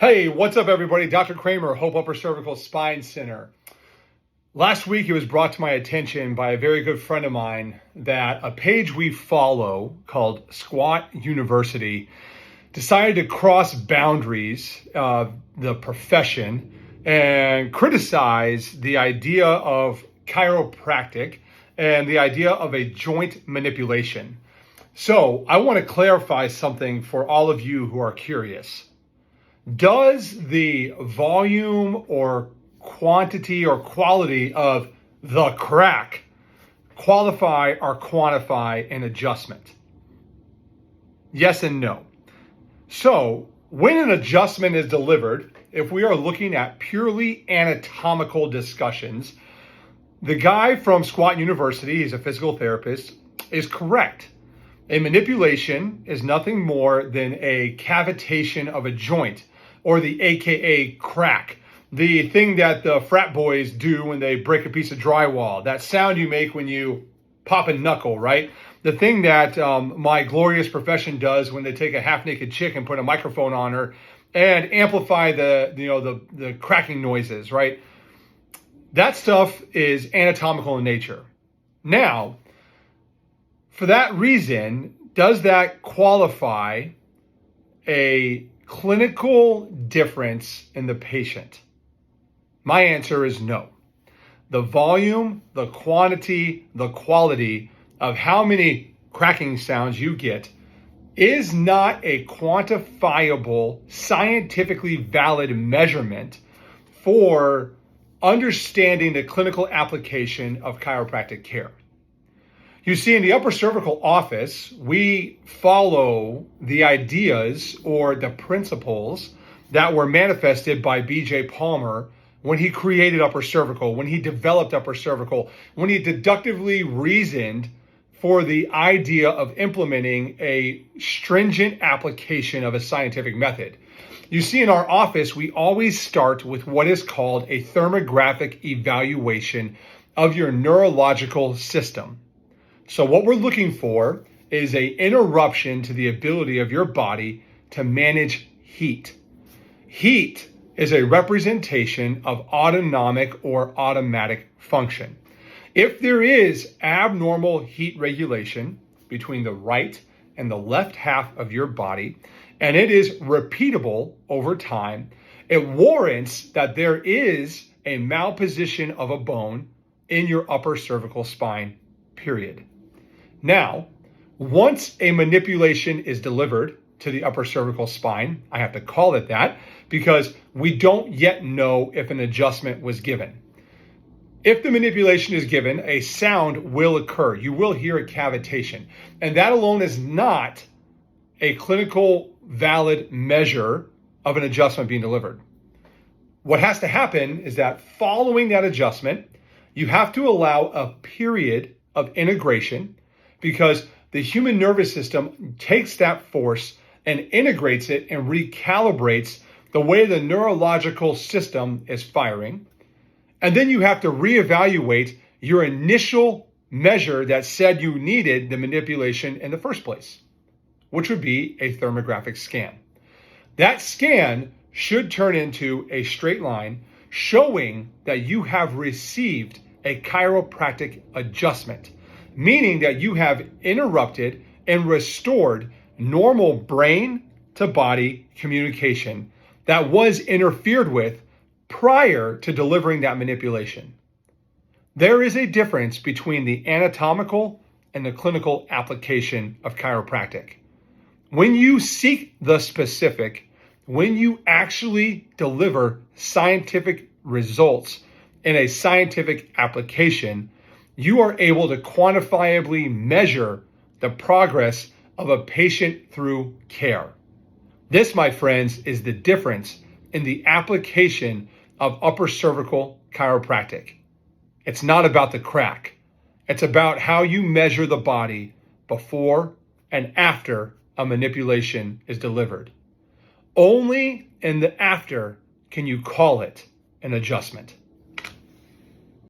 Hey, what's up, everybody? Dr. Kramer, Hope Upper Cervical Spine Center. Last week, it was brought to my attention by a very good friend of mine that a page we follow called Squat University decided to cross boundaries of the profession and criticize the idea of chiropractic and the idea of a joint manipulation. So I want to clarify something for all of you who are curious. Does the volume or quantity or quality of the crack qualify or quantify an adjustment? Yes and no. So when an adjustment is delivered, if we are looking at purely anatomical discussions, the guy from Squat University, he's a physical therapist, is correct. A manipulation is nothing more than a cavitation of a joint, or the AKA crack, the thing that the frat boys do when they break a piece of drywall, that sound you make when you pop a knuckle, right? The thing that my glorious profession does when they take a half-naked chick and put a microphone on her and amplify the cracking noises, right? That stuff is anatomical in nature. Now, for that reason, does that qualify a clinical difference in the patient? My answer is no. The volume, the quantity, the quality of how many cracking sounds you get is not a quantifiable, scientifically valid measurement for understanding the clinical application of chiropractic care. You see, in the upper cervical office, we follow the ideas or the principles that were manifested by B.J. Palmer when he created upper cervical, when he developed upper cervical, when he deductively reasoned for the idea of implementing a stringent application of a scientific method. You see, in our office, we always start with what is called a thermographic evaluation of your neurological system. So what we're looking for is an interruption to the ability of your body to manage heat. Heat is a representation of autonomic or automatic function. If there is abnormal heat regulation between the right and the left half of your body, and it is repeatable over time, it warrants that there is a malposition of a bone in your upper cervical spine, period. Now, once a manipulation is delivered to the upper cervical spine, I have to call it that because we don't yet know if an adjustment was given. If the manipulation is given, a sound will occur. You will hear a cavitation. And that alone is not a clinical valid measure of an adjustment being delivered. What has to happen is that following that adjustment, you have to allow a period of integration, because the human nervous system takes that force and integrates it and recalibrates the way the neurological system is firing. And then you have to reevaluate your initial measure that said you needed the manipulation in the first place, which would be a thermographic scan. That scan should turn into a straight line showing that you have received a chiropractic adjustment, meaning that you have interrupted and restored normal brain to body communication that was interfered with prior to delivering that manipulation. There is a difference between the anatomical and the clinical application of chiropractic. When you seek the specific, when you actually deliver scientific results in a scientific application, you are able to quantifiably measure the progress of a patient through care. This, my friends, is the difference in the application of upper cervical chiropractic. It's not about the crack. It's about how you measure the body before and after a manipulation is delivered. Only in the after can you call it an adjustment.